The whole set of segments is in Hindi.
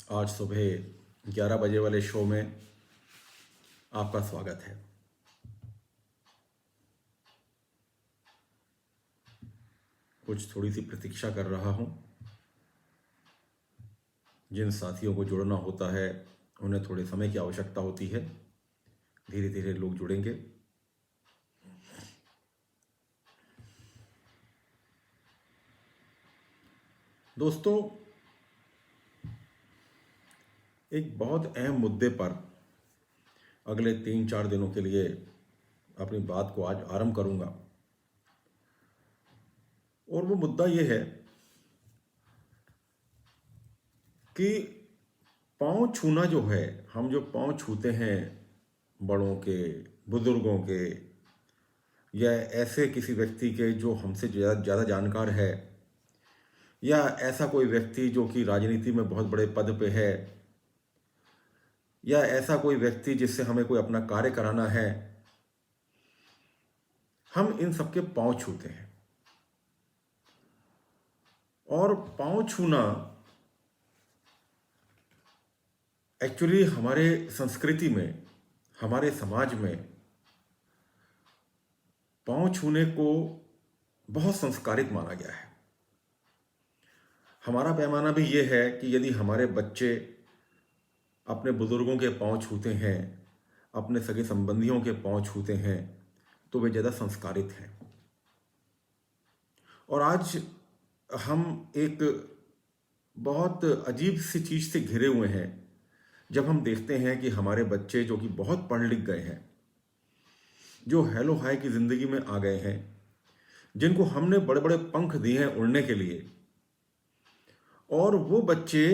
आज सुबह 11 बजे वाले शो में आपका स्वागत है। कुछ थोड़ी सी प्रतीक्षा कर रहा हूं। जिन साथियों को जुड़ना होता है उन्हें थोड़े समय की आवश्यकता होती है। धीरे धीरे लोग जुड़ेंगे। दोस्तों, एक बहुत अहम मुद्दे पर अगले 3-4 दिनों के लिए अपनी बात को आज आरंभ करूंगा। और वो मुद्दा ये है कि पांव छूना जो है, हम जो पांव छूते हैं बड़ों के, बुजुर्गों के, या ऐसे किसी व्यक्ति के जो हमसे ज़्यादा जानकार है, या ऐसा कोई व्यक्ति जो कि राजनीति में बहुत बड़े पद पे है, या ऐसा कोई व्यक्ति जिससे हमें कोई अपना कार्य कराना है, हम इन सबके पांव छूते हैं। और पांव छूना एक्चुअली हमारे संस्कृति में, हमारे समाज में पांव छूने को बहुत संस्कारित माना गया है। हमारा पैमाना भी ये है कि यदि हमारे बच्चे अपने बुजुर्गों के पांव छूते हैं, अपने सगे संबंधियों के पांव छूते हैं, तो वे ज़्यादा संस्कारित हैं। और आज हम एक बहुत अजीब सी चीज़ से घिरे हुए हैं जब हम देखते हैं कि हमारे बच्चे जो कि बहुत पढ़ लिख गए हैं, जो हेलो हाय की ज़िंदगी में आ गए हैं, जिनको हमने बड़े बड़े पंख दिए हैं उड़ने के लिए, और वो बच्चे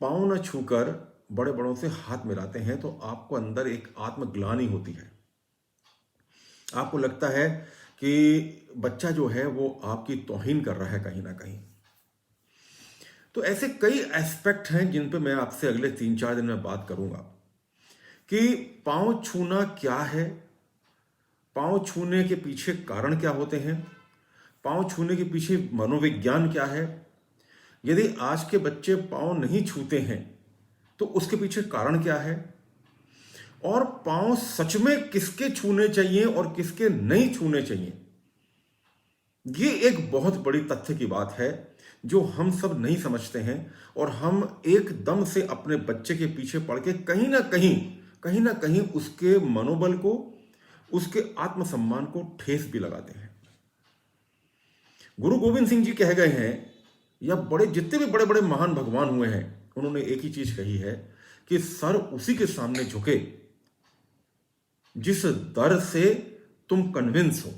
पाँव न छूकर बड़े बड़ों से हाथ मिलाते हैं, तो आपको अंदर एक आत्मग्लानि होती है। आपको लगता है कि बच्चा जो है वो आपकी तौहीन कर रहा है कहीं ना कहीं। तो ऐसे कई एस्पेक्ट हैं जिन पे मैं आपसे अगले 3-4 दिन में बात करूंगा कि पाँव छूना क्या है, पाँव छूने के पीछे कारण क्या होते हैं, पाँव छूने के पीछे मनोविज्ञान क्या है। यदि आज के बच्चे पाँव नहीं छूते हैं तो उसके पीछे कारण क्या है, और पाँव सच में किसके छूने चाहिए और किसके नहीं छूने चाहिए। ये एक बहुत बड़ी तथ्य की बात है जो हम सब नहीं समझते हैं, और हम एकदम से अपने बच्चे के पीछे पड़ के कहीं ना कहीं उसके मनोबल को, उसके आत्मसम्मान को ठेस भी लगाते हैं। गुरु गोविंद सिंह जी कह गए हैं, या जितने भी बड़े बड़े महान भगवान हुए हैं, उन्होंने एक ही चीज कही है कि सर उसी के सामने झुके जिस दर से तुम कन्विंस हो।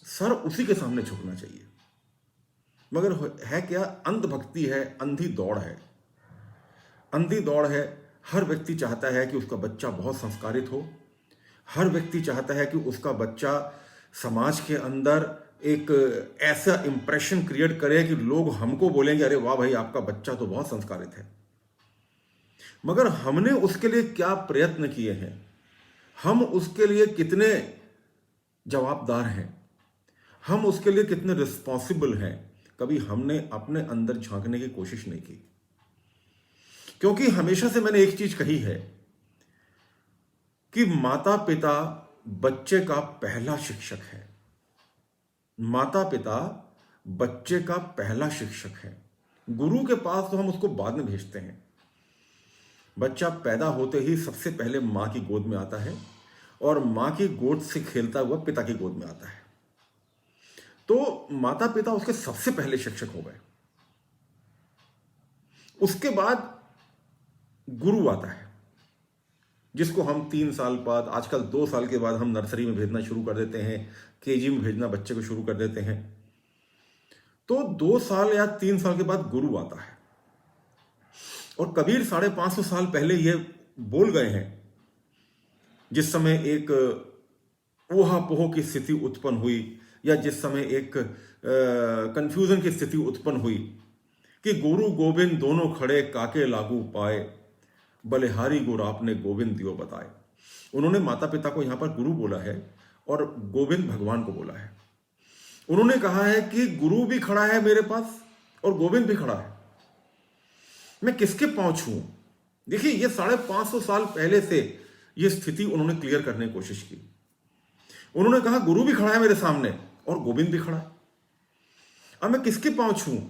सर उसी के सामने झुकना चाहिए। मगर है क्या, अंधभक्ति है, अंधी दौड़ है, अंधी दौड़ है। हर व्यक्ति चाहता है कि उसका बच्चा बहुत संस्कारित हो। हर व्यक्ति चाहता है कि उसका बच्चा समाज के अंदर एक ऐसा इंप्रेशन क्रिएट करे कि लोग हमको बोलेंगे, अरे वाह भाई, आपका बच्चा तो बहुत संस्कारित है। मगर हमने उसके लिए क्या प्रयत्न किए हैं, हम उसके लिए कितने जवाबदार हैं, हम उसके लिए कितने रिस्पॉन्सिबल हैं, कभी हमने अपने अंदर झांकने की कोशिश नहीं की। क्योंकि हमेशा से मैंने एक चीज कही है कि माता पिता बच्चे का पहला शिक्षक है। माता पिता बच्चे का पहला शिक्षक है। गुरु के पास तो हम उसको बाद में भेजते हैं। बच्चा पैदा होते ही सबसे पहले मां की गोद में आता है, और मां की गोद से खेलता हुआ पिता की गोद में आता है। तो माता पिता उसके सबसे पहले शिक्षक हो गए। उसके बाद गुरु आता है, जिसको हम 3 साल बाद, आजकल 2 साल के बाद हम नर्सरी में भेजना शुरू कर देते हैं, केजी में भेजना बच्चे को शुरू कर देते हैं। तो 2 साल या 3 साल के बाद गुरु आता है। और कबीर 550 साल पहले ये बोल गए हैं, जिस समय एक ऊहापोह की स्थिति उत्पन्न हुई, या जिस समय एक कंफ्यूजन की स्थिति उत्पन्न हुई कि गुरु गोविंद दोनों खड़े काके लागू पाए, बलिहारी गुरु आपने गोविंद दियो बताए। उन्होंने माता पिता को यहां पर गुरु बोला है और गोविंद भगवान को बोला है। उन्होंने कहा है कि गुरु भी खड़ा है मेरे पास और गोविंद भी खड़ा है। मैं किसके पांव छूऊं? देखिए, ये 550 साल पहले से ये स्थिति उन्होंने क्लियर करने की कोशिश की। उन्होंने कहा गुरु भी खड़ा है मेरे सामने और गोविंद भी खड़ा है, अब मैं किसके पांव छूऊं?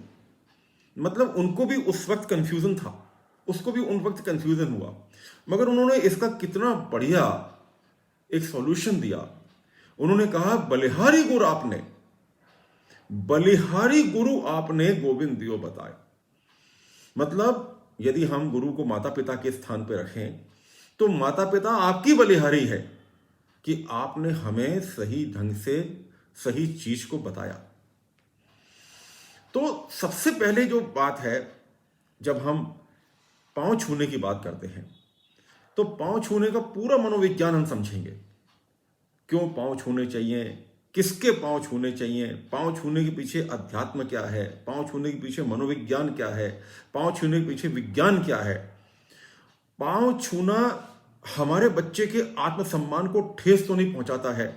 मतलब उनको भी उस वक्त कंफ्यूजन था, उसको भी उन वक्त कंफ्यूजन हुआ, मगर उन्होंने इसका कितना बढ़िया एक सॉल्यूशन दिया। उन्होंने कहा बलिहारी गुरु आपने, बलिहारी गुरु आपने गोविंद दियो बताए। मतलब यदि हम गुरु को माता पिता के स्थान पर रखें तो माता पिता आपकी बलिहारी है कि आपने हमें सही ढंग से सही चीज को बताया। तो सबसे पहले जो बात है, जब हम पांव छूने की बात करते हैं तो पांव छूने का पूरा मनोविज्ञान हम समझेंगे। क्यों पांव छूने चाहिए, किसके पांव छूने चाहिए, पांव छूने के पीछे अध्यात्म क्या है, पांव छूने के पीछे मनोविज्ञान क्या है, पांव छूने के पीछे विज्ञान क्या है। पांव छूना हमारे बच्चे के आत्मसम्मान को ठेस तो नहीं पहुंचाता है?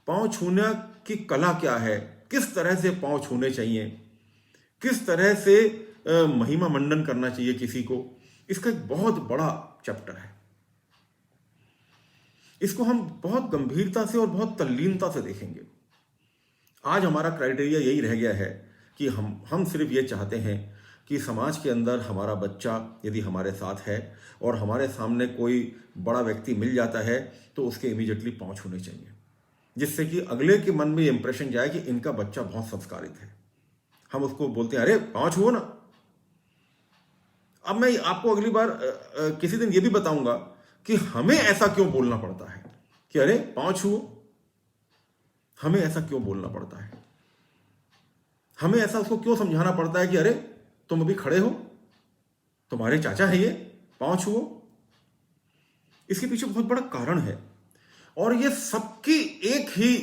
पांव छूने की कला क्या है, किस तरह से पांव छूने चाहिए, किस तरह से महिमा मंडन करना चाहिए किसी को, इसका एक बहुत बड़ा चैप्टर है। इसको हम बहुत गंभीरता से और बहुत तल्लीनता से देखेंगे। आज हमारा क्राइटेरिया यही रह गया है कि हम सिर्फ ये चाहते हैं कि समाज के अंदर हमारा बच्चा यदि हमारे साथ है और हमारे सामने कोई बड़ा व्यक्ति मिल जाता है तो उसके इमीडिएटली पांव छूने चाहिए, जिससे कि अगले के मन में ये इंप्रेशन जाए कि इनका बच्चा बहुत संस्कारित है। हम उसको बोलते हैं अरे पांव छुओ ना। अब मैं आपको अगली बार किसी दिन ये भी बताऊंगा कि हमें ऐसा क्यों बोलना पड़ता है कि अरे पांव छुओ। हमें ऐसा क्यों बोलना पड़ता है, हमें ऐसा उसको क्यों समझाना पड़ता है कि अरे तुम अभी खड़े हो, तुम्हारे चाचा है ये, पांव छुओ। इसके पीछे बहुत बड़ा कारण है और ये सबकी एक ही,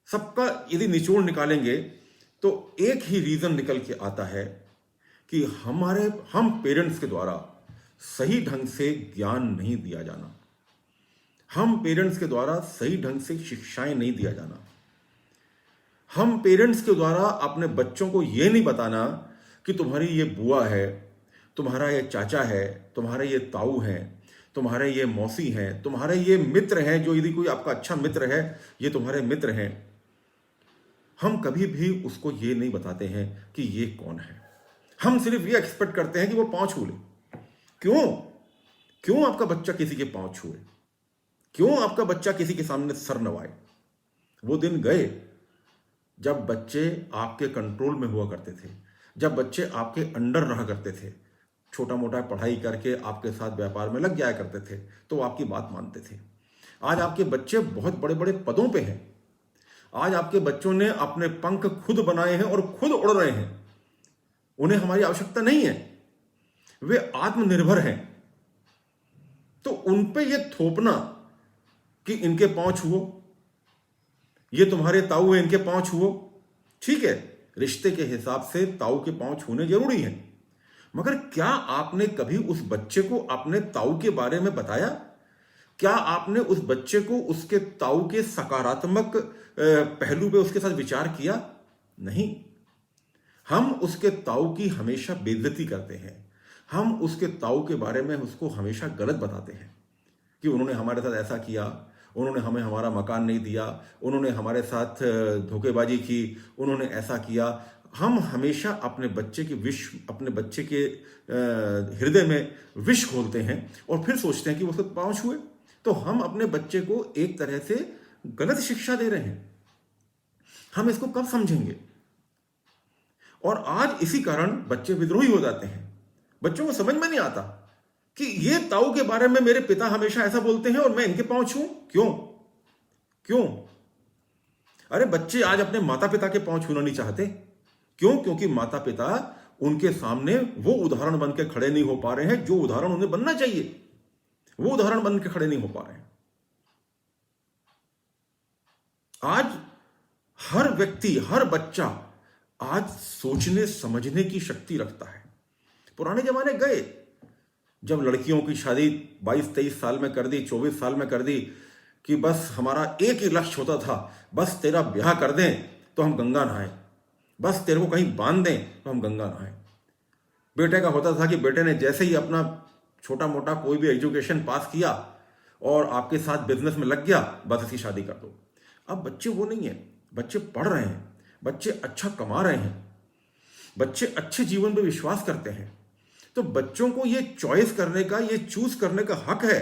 सबका यदि निचोड़ निकालेंगे तो एक ही रीजन निकल के आता है कि हम पेरेंट्स के द्वारा सही ढंग से ज्ञान नहीं दिया जाना, हम पेरेंट्स के द्वारा सही ढंग से शिक्षाएं नहीं दिया जाना, हम पेरेंट्स के द्वारा अपने बच्चों को यह नहीं बताना कि तुम्हारी ये बुआ है, तुम्हारा ये चाचा है, तुम्हारे ये ताऊ हैं, तुम्हारे ये मौसी हैं, तुम्हारे ये मित्र हैं, जो यदि कोई आपका अच्छा मित्र है ये तुम्हारे मित्र हैं। हम कभी भी उसको ये नहीं बताते हैं कि ये कौन है। हम सिर्फ ये एक्सपेक्ट करते हैं कि वो पांव छू ले। क्यों आपका बच्चा किसी के पांव छुए? क्यों आपका बच्चा किसी के सामने सर नवाए? वो दिन गए जब बच्चे आपके कंट्रोल में हुआ करते थे, जब बच्चे आपके अंडर रहा करते थे, छोटा मोटा पढ़ाई करके आपके साथ व्यापार में लग जाया करते थे तो आपकी बात मानते थे। आज आपके बच्चे बहुत बड़े बड़े पदों पे हैं। आज आपके बच्चों ने अपने पंख खुद बनाए हैं और खुद उड़ रहे हैं। उन्हें हमारी आवश्यकता नहीं है, वे आत्मनिर्भर हैं। तो उन पे ये थोपना कि इनके पांव छुओ, ये तुम्हारे ताऊ है इनके पांव छुओ, ठीक है, रिश्ते के हिसाब से ताऊ के पांव छूने जरूरी है, मगर क्या आपने कभी उस बच्चे को अपने ताऊ के बारे में बताया? क्या आपने उस बच्चे को उसके ताऊ के सकारात्मक पहलू पे उसके साथ विचार किया? नहीं। हम उसके ताऊ की हमेशा बेइज्जती करते हैं। हम उसके ताऊ के बारे में उसको हमेशा गलत बताते हैं कि उन्होंने हमारे साथ ऐसा किया, उन्होंने हमें हमारा मकान नहीं दिया, उन्होंने हमारे साथ धोखेबाजी की, उन्होंने ऐसा किया। हम हमेशा अपने बच्चे के हृदय में विष खोलते हैं और फिर सोचते हैं कि वो उसके पांव छुए। तो हम अपने बच्चे को एक तरह से गलत शिक्षा दे रहे हैं। हम इसको कब समझेंगे? और आज इसी कारण बच्चे विद्रोही हो जाते हैं। बच्चों को समझ में नहीं आता कि ये ताऊ के बारे में मेरे पिता हमेशा ऐसा बोलते हैं और मैं इनके पांव छूऊं। क्यों? अरे बच्चे आज अपने माता पिता के पांव छूना नहीं चाहते। क्यों? क्योंकि माता पिता उनके सामने वो उदाहरण बन के खड़े नहीं हो पा रहे हैं जो उदाहरण उन्हें बनना चाहिए। वो उदाहरण बन के खड़े नहीं हो पा रहे हैं। आज हर व्यक्ति, हर बच्चा आज सोचने समझने की शक्ति रखता है। पुराने जमाने गए जब लड़कियों की शादी 22-23 साल में कर दी, 24 साल में कर दी कि बस हमारा एक ही लक्ष्य होता था, बस तेरा ब्याह कर दें तो हम गंगा नहाएं, बस तेरे को कहीं बांध दें तो हम गंगा नहाएं। बेटे का होता था कि बेटे ने जैसे ही अपना छोटा मोटा कोई भी एजुकेशन पास किया और आपके साथ बिजनेस में लग गया, बस इसकी शादी कर दो। अब बच्चे वो नहीं है, बच्चे पढ़ रहे हैं, बच्चे अच्छा कमा रहे हैं, बच्चे अच्छे जीवन पे विश्वास करते हैं। तो बच्चों को ये चॉइस करने का, ये चूज करने का हक है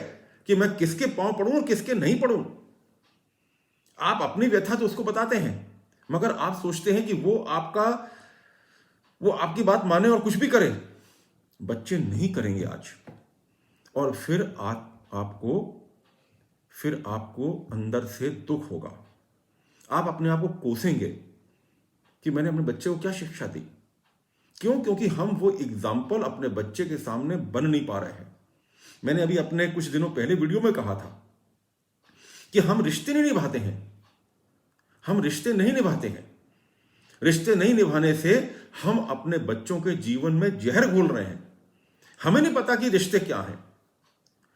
कि मैं किसके पांव पढ़ूं और किसके नहीं पढ़ूं। आप अपनी व्यथा तो उसको बताते हैं, मगर आप सोचते हैं कि वो आपकी बात माने और कुछ भी करे। बच्चे नहीं करेंगे आज। और फिर आपको अंदर से दुख होगा। आप अपने आप को कोसेंगे कि मैंने अपने बच्चे को क्या शिक्षा दी। क्यों? क्योंकि हम वो एग्जाम्पल अपने बच्चे के सामने बन नहीं पा रहे हैं। मैंने अभी अपने कुछ दिनों पहले वीडियो में कहा था कि हम रिश्ते नहीं निभाते हैं। हम रिश्ते नहीं निभाते हैं। रिश्ते नहीं निभाने से हम अपने बच्चों के जीवन में जहर घोल रहे हैं। हमें नहीं पता कि रिश्ते क्या हैं।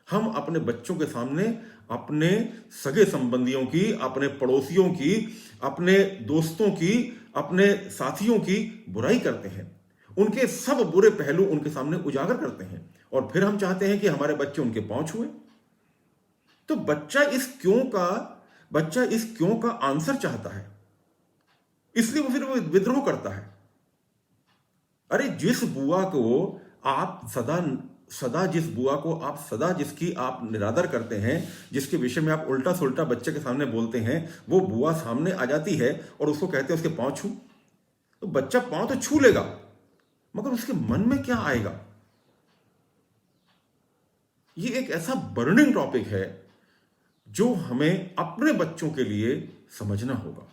हम अपने बच्चों के सामने अपने सगे संबंधियों की, अपने पड़ोसियों की, अपने दोस्तों की, अपने साथियों की बुराई करते हैं। उनके सब बुरे पहलू उनके सामने उजागर करते हैं और फिर हम चाहते हैं कि हमारे बच्चे उनके पांव छुए। तो बच्चा इस क्यों का आंसर चाहता है, इसलिए वो विद्रोह करता है। अरे जिस बुआ को आप सदा जिसकी आप निरादर करते हैं, जिसके विषय में आप उल्टा सुल्टा बच्चे के सामने बोलते हैं, वो बुआ सामने आ जाती है और उसको कहते हैं उसके पांव छू। तो बच्चा पांव तो छू लेगा, मगर उसके मन में क्या आएगा? ये एक ऐसा बर्निंग टॉपिक है जो हमें अपने बच्चों के लिए समझना होगा।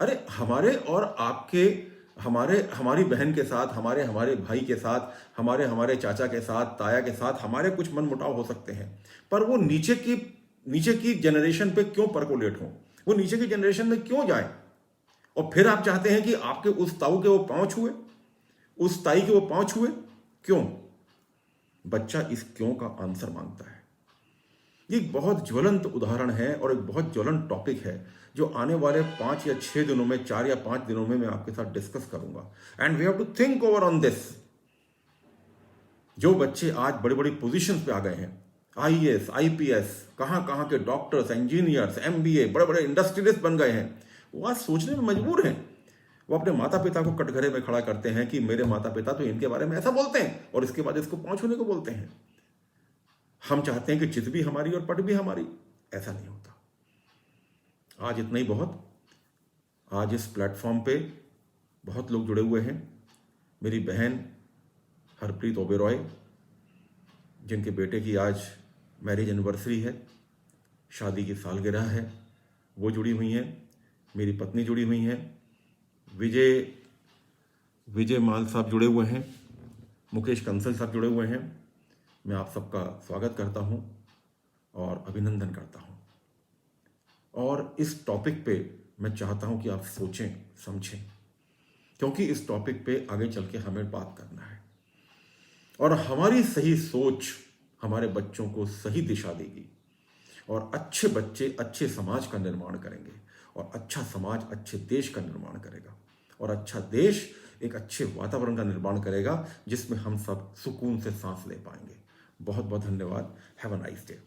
अरे हमारी बहन के साथ, हमारे भाई के साथ, हमारे चाचा के साथ, ताया के साथ हमारे कुछ मनमुटाव हो सकते हैं, पर वो नीचे की जनरेशन पे क्यों परकोलेट हो, वो नीचे की जनरेशन में क्यों जाए? और फिर आप चाहते हैं कि आपके उस ताऊ के वो पांव छुए, उस ताई के वो पांव छुए। क्यों? बच्चा इस क्यों का आंसर मांगता है। ये एक बहुत ज्वलंत उदाहरण है और एक बहुत ज्वलंत टॉपिक है जो आने वाले 5 या 6 दिनों में, 4 या 5 दिनों में मैं आपके साथ डिस्कस करूंगा। And we have to think over on this. जो बच्चे आज बड़ी बड़ी पोजीशंस पे आ गए हैं, आईएएस, आईपीएस, कहां के डॉक्टर्स, इंजीनियर्स, एमबीए, बड़े बड़े इंडस्ट्रियलिस्ट बन गए हैं, वो आज सोचने में मजबूर हैं। वो अपने माता पिता को कटघरे में खड़ा करते हैं कि मेरे माता पिता तो इनके बारे में ऐसा बोलते हैं, और इसके बाद इसको पांव छूने को बोलते हैं। हम चाहते हैं कि चित भी हमारी और पट भी हमारी। ऐसा नहीं होता। आज इतना ही बहुत। आज इस प्लेटफॉर्म पे बहुत लोग जुड़े हुए हैं। मेरी बहन हरप्रीत ओबेरॉय, जिनके बेटे की आज मैरिज एनिवर्सरी है, शादी की सालगिरह है, वो जुड़ी हुई हैं। मेरी पत्नी जुड़ी हुई हैं। विजय माल साहब जुड़े हुए हैं। मुकेश कंसल साहब जुड़े हुए हैं। मैं आप सबका स्वागत करता हूं और अभिनंदन करता हूं। और इस टॉपिक पे मैं चाहता हूं कि आप सोचें, समझें, क्योंकि इस टॉपिक पे आगे चल के हमें बात करना है और हमारी सही सोच हमारे बच्चों को सही दिशा देगी और अच्छे बच्चे अच्छे समाज का निर्माण करेंगे और अच्छा समाज अच्छे देश का निर्माण करेगा और अच्छा देश एक अच्छे वातावरण का निर्माण करेगा जिसमें हम सब सुकून से सांस ले पाएंगे। बहुत बहुत धन्यवाद। Have a nice day.